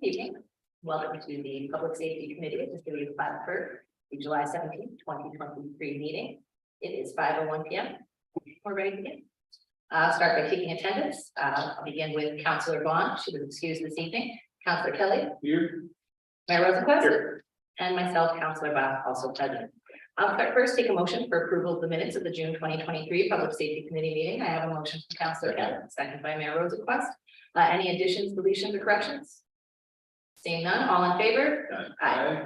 evening. Welcome to the Public Safety Committee of the City of Plattsburgh, the July 17th, 2023 meeting. It is 5:01 p.m. We're ready to begin. Start by taking attendance. I'll begin with Councilor Vaughn. She was excused this evening. Councilor Kelly. Here. Mayor Rosenquist. Here. And myself, Councilor Bach, also present. I'll start first, take a motion for approval of the minutes of the June 2023 Public Safety Committee meeting. I have a motion from Councilor Kelly, second by Mayor Rosenquist. Any additions, deletions, or corrections? Seeing none, all in favor? Aye.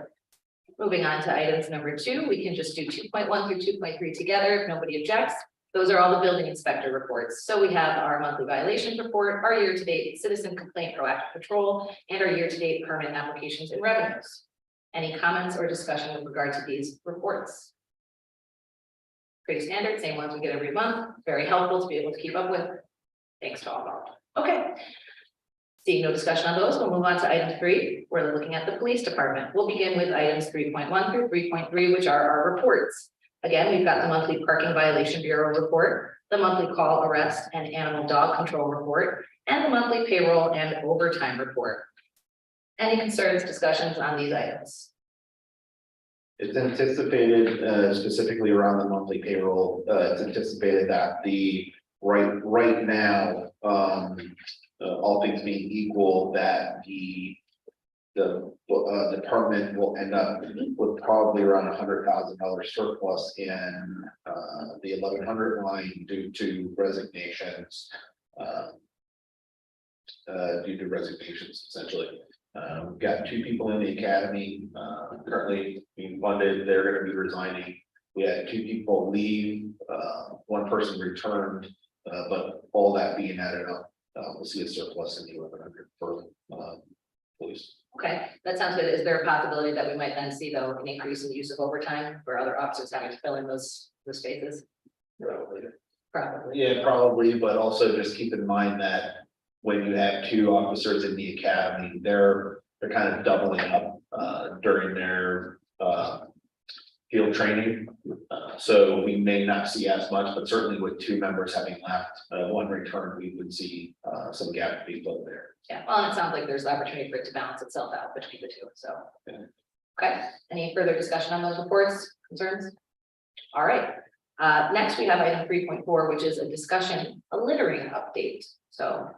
Moving on to items number 2, we can just do 2.1 through 2.3 together if nobody objects. Those are all the building inspector reports. So we have our monthly violations report, our year-to-date citizen complaint proactive patrol, and our year-to-date permit applications and revenues. Any comments or discussion with regard to these reports? Pretty standard, same ones we get every month. Very helpful to be able to keep up with. Thanks to all involved. Okay. Seeing no discussion on those, we'll move on to item 3. We're looking at the police department. We'll begin with items 3.1 through 3.3, which are our reports. Again, we've got the monthly parking violation bureau report, the monthly call arrest and animal dog control report, and the monthly payroll and overtime report. Any concerns, discussions on these items? It's anticipated, specifically around the monthly payroll, it's anticipated that the right now, all things being equal, that the department will end up with probably around $100,000 surplus in the 1100 line due to resignations. Essentially. We've got 2 people in the academy currently being funded. They're going to be resigning. We had 2 people leave, 1 person returned, but all that being added up, we'll see a surplus in the 1100 for police. Okay, that sounds good. Is there a possibility that we might then see though an increase in the use of overtime for other officers having to fill in those spaces? Probably. Yeah, probably, but also just keep in mind that when you have 2 officers in the academy, they're kind of doubling up during their field training. So we may not see as much, but certainly with 2 members having left, 1 return, we would see some gap being filled there. Yeah, well, and it sounds like there's opportunity for it to balance itself out between the 2, so. Yeah. Okay, any further discussion on those reports, concerns? All right, next we have item 3.4, which is a discussion, a littering update, so.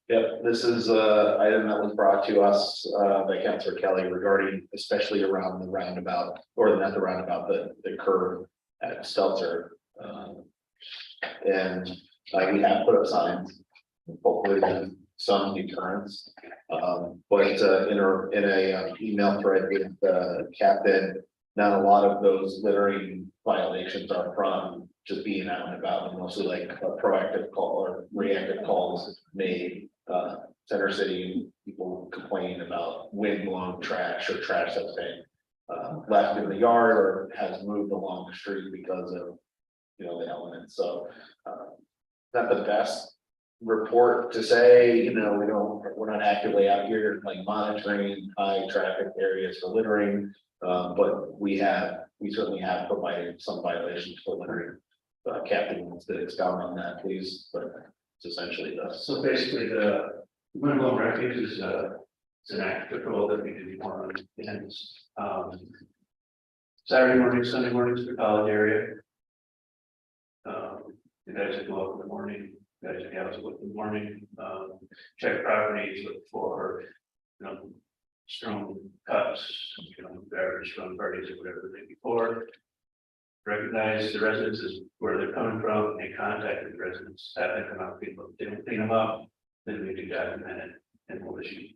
Yep, this is a item that was brought to us by Councilor Kelly regarding, especially around the roundabout, or not the roundabout, the curve at Stelzer. And we have put up signs, hopefully then some deterrence. But in a email thread with the captain, not a lot of those littering violations are from just being out and about, and mostly like a proactive call or reactive calls made. Center City, people complaining about wind-blown trash or trash that's been left in the yard or has moved along the street because of the elements. So not the best report to say, we're not actively out here like monitoring high traffic areas for littering, but we certainly have provided some violations for littering. Captain wants to expound on that, please, but it's essentially this. So basically, the windblown refuge is an active patrol that we do on weekends. Saturday mornings, Sunday mornings for college area. The guys that go up in the morning, guys and gals that go up in the morning, check properties, look for strong cuts, beverage from parties or whatever the day before. Recognize the residents as where they're coming from, and contact the residents, have them come out, people, they don't clean them up, then we do document it, and we'll issue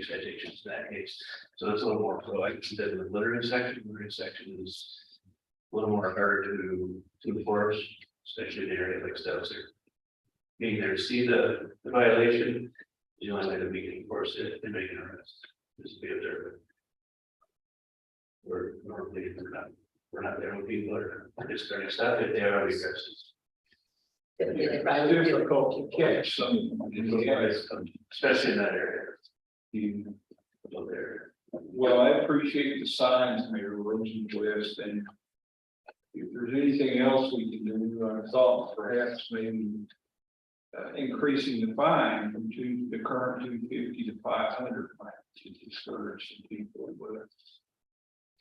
citations in that case. So that's a little more proactive than the littering section. The littering section is a little more harder to enforce, especially in an area like Stelzer. Being there to see the violation, the only way that we can enforce it and make an arrest is to be observant. We're normally we're not there when people are discarding stuff. If they are, we arrest. Typically, they probably would do it. Difficult to catch some, especially in that area. You go there. Well, I appreciate the signs, Mayor Rosenquist, and if there's anything else we can do, I thought perhaps maybe increasing the fine from the current 250 to 500 to discourage some people, but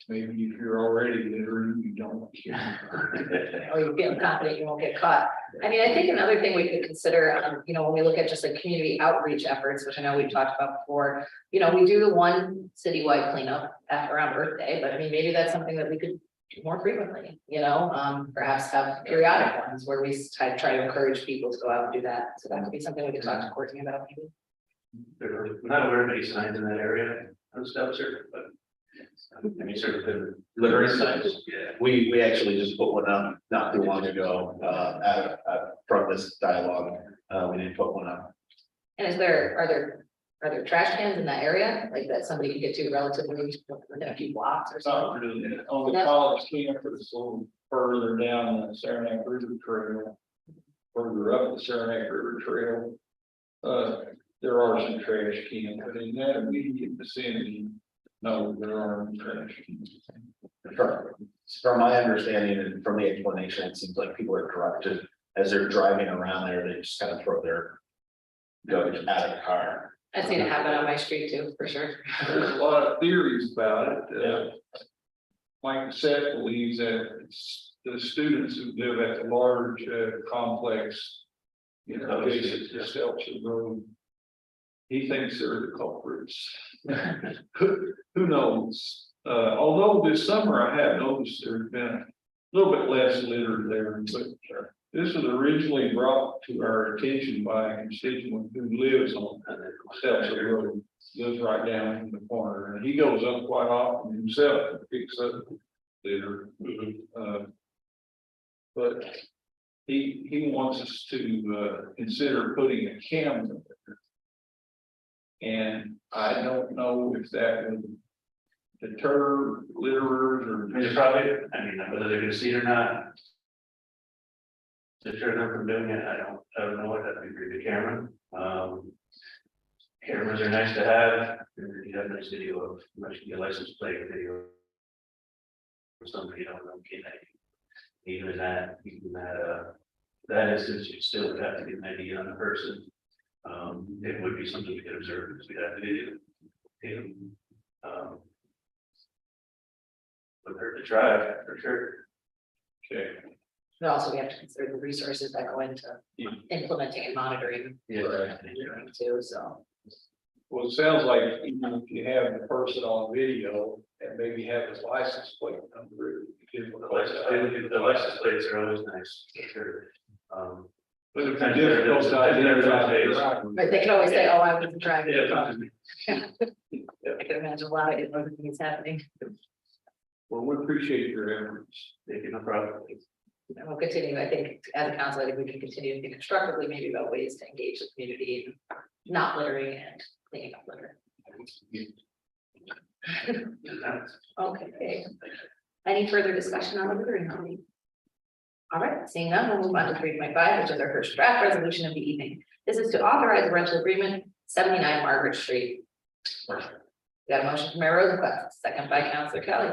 maybe if you're already littering, you don't care. Or you feel confident you won't get caught. I mean, I think another thing we could consider, you know, when we look at just like community outreach efforts, which I know we've talked about before. You know, we do the one citywide cleanup around Earth Day, but I mean, maybe that's something that we could do more frequently, you know, perhaps have periodic ones where we try to encourage people to go out and do that. So that could be something we could talk to Courtney about maybe. There are not aware of any signs in that area on Stelzer, but. I mean, sort of the Littering signs? Yeah. We actually just put one up not too long ago, from this dialogue, we didn't put one up. And are there trash cans in that area, like that somebody can get to relatively within a few blocks or It's not something? really on the college campus, a little further down the Saranac River Trail. Further up the Saranac River Trail. There are some trash cans, but in that immediate vicinity, no, there aren't trash cans. From my understanding and from the explanation, it seems like people are directed as they're driving around there, they just kind of throw their garbage out of the car. I've seen it happen on my street too, for sure. There's a lot of theories about it. Mike Seth believes that it's the students who live at the large complex, you know, adjacent to Stelzer Road. He thinks they're the culprits. Who knows? Although this summer I have noticed there's been a little bit less litter there, but this was originally brought to our attention by a constituent who lives on Stelzer Road, lives right down in the corner, and he goes up quite often himself and picks up litter. But he wants us to consider putting a camera there. And I don't know if that would deter litterers I mean, they're probably, I mean, whether they're gonna see it or not. Deter them from doing it, I don't know what that would be, the camera. Cameras are nice to have, you have a nice video of, your license plate video. Or somebody you don't know, even that instance, you still would have to get an ID on the person. It would be something we could observe, because we'd have to do. Would hurt to try, for sure. Okay. But also we have to consider the resources that go into implementing and monitoring Yeah. too, so. Well, it sounds like even if you have the person on video and maybe have his license plate number. The license plates are always nice, for sure. But if it's difficult to identify the driver. But they can always say, oh, I wasn't driving. Yeah. I can imagine a lot of other things happening. Well, we appreciate your efforts. Thank you, no problem. And we'll continue, I think, as a council, I think we can continue to think constructively, maybe about ways to engage the community, in not littering and cleaning up litter. Okay. Any further discussion on the littering hobby? All right, seeing none, we'll move on to 3.5, which is our first draft resolution of the evening. This is to authorize a rental agreement, 79 Margaret Street. Got a motion from Mayor Rosenquist, second by Councilor Kelly.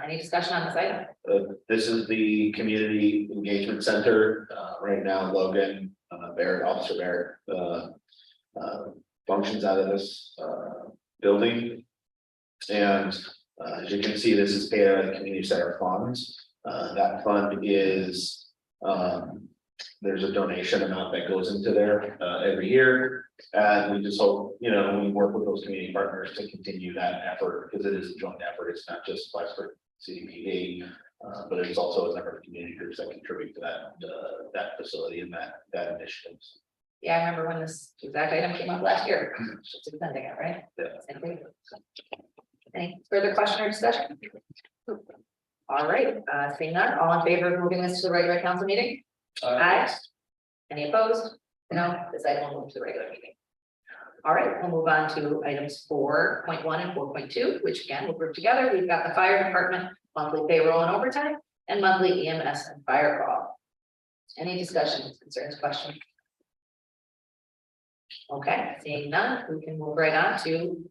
Any discussion on this item? This is the community engagement center, right now Logan, Barrett, Officer Barrett, functions out of this, building. And, as you can see, this is paid out of the community center funds. That fund is, there's a donation amount that goes into there, every year. And we just hope, you know, we work with those community partners to continue that effort, because it is a joint effort. It's not just Plattsburgh CDPD, but it's also a number of community groups that contribute to that facility and that initiative. Yeah, I remember when this exact item came up last year, just extending it, right? Yeah. Same thing. Any further question or discussion? All right, seeing none, all in favor of moving this to the regular council meeting? Aye. Any opposed? No, this item will move to the regular meeting. All right, we'll move on to items 4.1 and 4.2, which again, we'll group together. We've got the fire department monthly payroll and overtime and monthly EMS and fire call. Any discussions, concerns, questions? Okay, seeing none, we can move right on to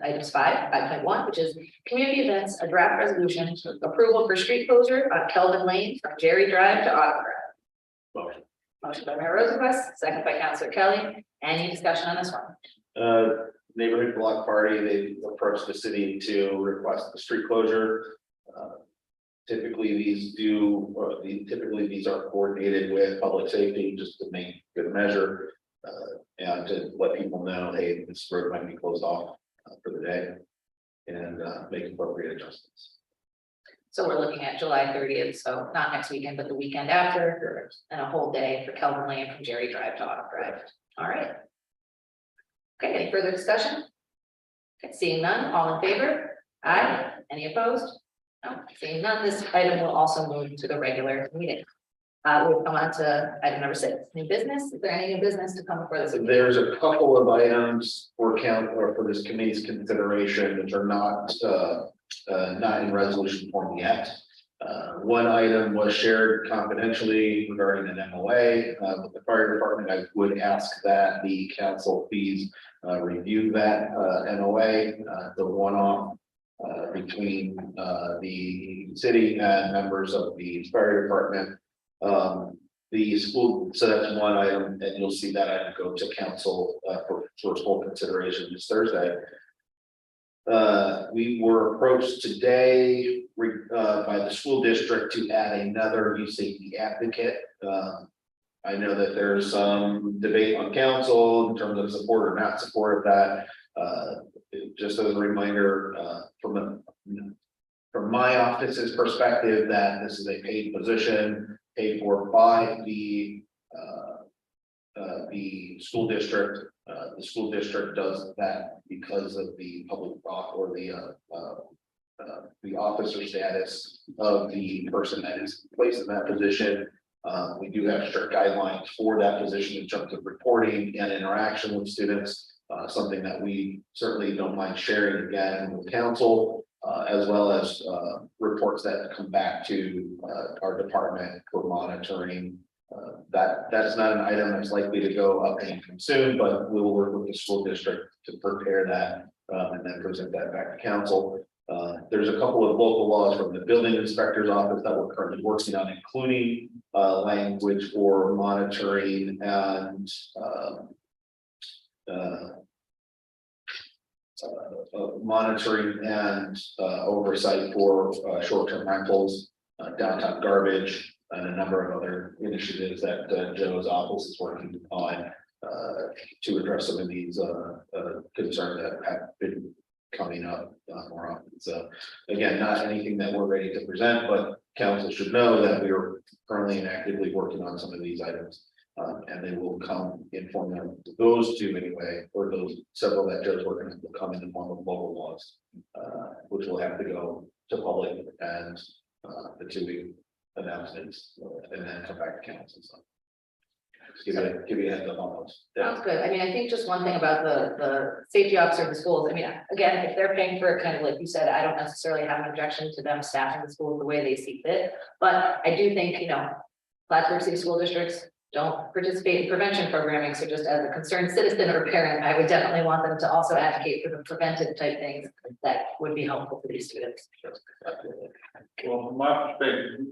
items 5.1, which is community events, a draft resolution, approval for street closure on Kelvin Lane from Jerry Drive to Auto Drive. Motion by Mayor Rosenquist, second by Counselor Kelly. Any discussion on this one? Neighborhood block party, they approached the city to request the street closure. Typically, typically these are coordinated with public safety just to make good measure. And to let people know, hey, this road might be closed off for the day. And make appropriate adjustments. So we're looking at July 30th, so not next weekend, but the weekend after, and a whole day for Kelvin Lane from Jerry Drive to Autumn Drive. All right. Okay, any further discussion? Okay, seeing none, all in favor? Aye. Any opposed? No, seeing none, this item will also move to the regular meeting. We'll come on to item number 6, new business. Is there any new business to come before this? meeting? There's a couple of items for for this committee's consideration, which are not in resolution form yet. One item was shared confidentially regarding an MOA with the fire department. I would ask that the council please review that MOA, the one-off between the city and members of the fire department. The school, so that's one item, and you'll see that item go to council for full consideration this Thursday. We were approached today by the school district to add another youth safety advocate. I know that there's some debate on council in terms of support or not support of that. Just as a reminder, from my office's perspective, that this is a paid position, paid for by the school district. The school district does that because of the public or the officer status of the person that is placed in that position. We do have strict guidelines for that position in terms of reporting and interaction with students. Something that we certainly don't mind sharing again with council, as well as reports that come back to our department for monitoring. That's not an item that's likely to go up anytime soon, but we will work with the school district to prepare that and then present that back to council. There's a couple of local laws from the building inspector's office that we're currently working on, including language for monitoring and oversight for short-term rentals, downtown garbage, and a number of other initiatives that Joe's office is working on to address some of these concerns that have been coming up more often. So again, not anything that we're ready to present, but council should know that we are currently and actively working on some of these items. And they will come in form of those two anyway, or those several that Joe's working on will come in the form of local laws, which will have to go to public and the 2-week announcements and then come back to council. So just give you a heads up on those. Sounds good. I mean, I think just one thing about the safety officer of the schools, I mean, again, if they're paying for it, kind of like you said, I don't necessarily have an objection to them staffing the schools the way they see fit. But I do think, you know, Plattsburgh City School Districts don't participate in prevention programming. So just as a concerned citizen or parent, I would definitely want them to also advocate for the preventive type things that would be helpful for these students. Well, from my perspective,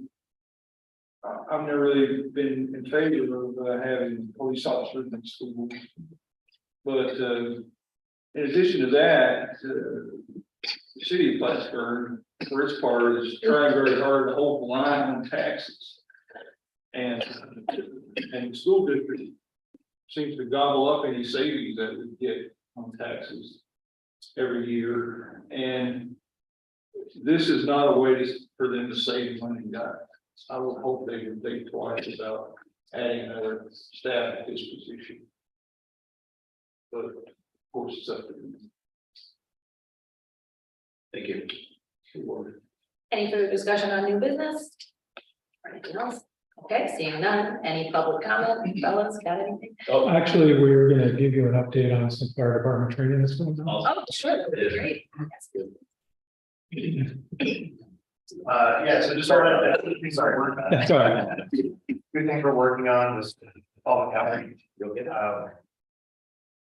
I've never really been in favor of having police officers in schools. But in addition to that, the city of Plattsburgh, for its part, is trying very hard to hold the line on taxes. And the school district seems to gobble up any savings that we get on taxes every year. And this is not a way for them to save money, guys. I would hope they would think twice about adding another staff at this position. But of course, it's up to them. Thank you. Sure. Any further discussion on new business? Or anything else? Okay, seeing none. Any public comment? Fellas, got anything? Oh, Actually, we were gonna give you an update on some fire department training that's going on. Oh, sure, that would be great. That's good. Yeah, so just sorry. That's all right. Good thing we're working on was public outreach.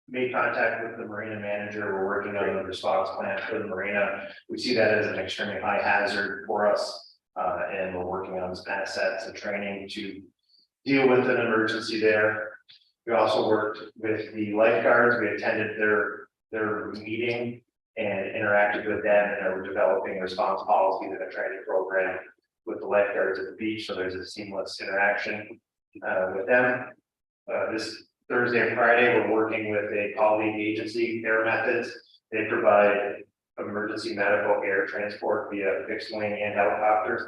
Made contact with the marina manager. We're working on the response plan for the marina. We see that as an extremely high hazard for us. And we're working on some assets and training to deal with an emergency there. We also worked with the lifeguards. We attended their meeting and interacted with them, and are developing response policies and a training program with the lifeguards at the beach, so there's a seamless interaction with them. This Thursday and Friday, we're working with a colleague agency, Air Methods. They provide emergency medical air transport via fixed wing and helicopters.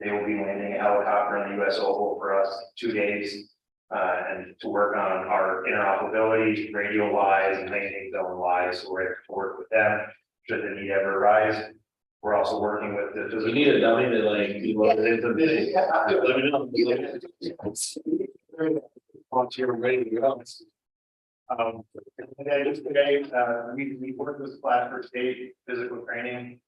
They will be landing a helicopter in the US Oval for us 2 days. And to work on our interoperability, radio wise and landing zone wise, so we're able to work with them should the need ever arise. We're also working with the. You need a dummy to like, be loaded into the. Let me know. Volunteer ready to go. And then just today, we worked with Plattsburgh State Physical Training.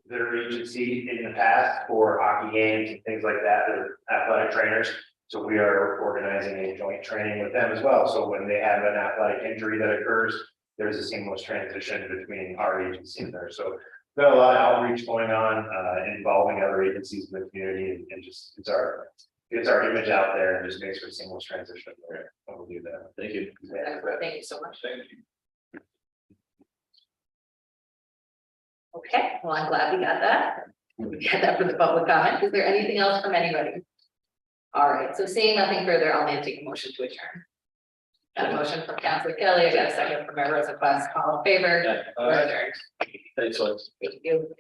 Their agency in the past for hockey games and things like that, they're athletic trainers. So we are organizing a joint training with them as well. So when they have an athletic injury that occurs, there's a seamless transition between our agency and theirs. So we've got a lot of outreach going on, involving other agencies in the community, and just it's our image out there and just makes for a seamless transition there. And we'll do that. Thank you. Excellent. Thank you so much. Thank you. Okay, well, I'm glad we got that. We got that for the public comment. Is there anything else from anybody? All right, so seeing nothing further, I'll need to take a motion to adjourn. Got a motion from Councilor Kelly, I got a second from Mayor Rosa Quest, all in favor? We're adjourned. Thanks, Lex. Thank you.